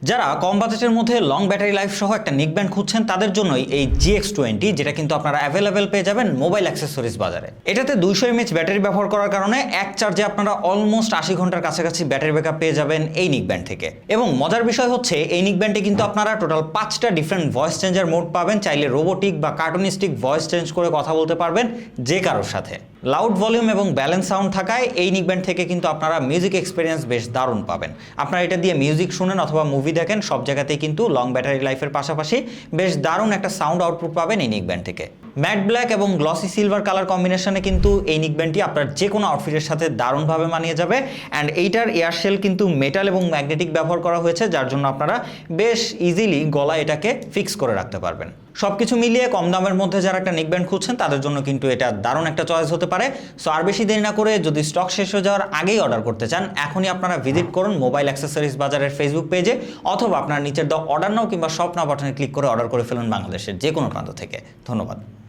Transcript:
যারা কম বাজেটের মধ্যে লং ব্যাটারি লাইফ সহ একটা নেক ব্যান্ড খুঁজছেন তাদের জন্যই এই GX20, যেটা কিন্তু আপনারা অ্যাভেলেবেল পেয়ে যাবেন মোবাইল অ্যাক্সেসরিজ বাজারে। এটাতে 200 mAh ব্যাটারি ব্যবহার করার কারণে এক চার্জে আপনারা অলমোস্ট 80 ঘন্টার কাছাকাছি ব্যাটারি ব্যাকআপ পেয়ে যাবেন এই নেক ব্যান্ড থেকে। এবং মজার বিষয় হচ্ছে এই নেক ব্যান্ডে কিন্তু আপনারা টোটাল 5টা ডিফারেন্ট ভয়েস চেঞ্জার মোড পাবেন। চাইলে রোবোটিক বা কার্টুনিস্টিক ভয়েস চেঞ্জ করে কথা বলতে পারবেন যে কারোর সাথে। লাউড ভলিউম এবং ব্যালেন্স সাউন্ড থাকায় এই নেক ব্যান্ড থেকে কিন্তু আপনারা মিউজিক এক্সপিরিয়েন্স বেশ দারুণ পাবেন। আপনারা এটা দিয়ে মিউজিক শুনেন অথবা মুভি দেখেন, সব জায়গাতেই কিন্তু লং ব্যাটারি লাইফের পাশাপাশি বেশ দারুণ একটা সাউন্ড আউটপুট পাবেন এই নেক ব্যান্ড থেকে। ম্যাট ব্ল্যাক এবং গ্লসি সিলভার কালার কম্বিনেশনে কিন্তু এই নেক ব্যান্ডটি আপনার যে কোনো আউটফিটের সাথে দারুণভাবে মানিয়ে যাবে। অ্যান্ড এইটার এয়ারশেল কিন্তু মেটাল এবং ম্যাগনেটিক ব্যবহার করা হয়েছে, যার জন্য আপনারা বেশ ইজিলি গলায় এটাকে ফিক্স করে রাখতে পারবেন। সবকিছু মিলিয়ে কম দামের মধ্যে যারা একটা নেক ব্যান্ড খুঁজছেন তাদের জন্য কিন্তু এটা দারুণ একটা চয়েস হতে পারে। সো আর বেশি দেরি না করে যদি স্টক শেষ হয়ে যাওয়ার আগেই অর্ডার করতে চান, এখনই আপনারা ভিজিট করুন মোবাইল অ্যাক্সেসরিজ বাজারের ফেসবুক পেজে, অথবা আপনার নিচের অর্ডার নাও কিংবা শপ নাও বাটনে ক্লিক করে অর্ডার করে ফেলুন বাংলাদেশের যে কোনো প্রান্ত থেকে। ধন্যবাদ।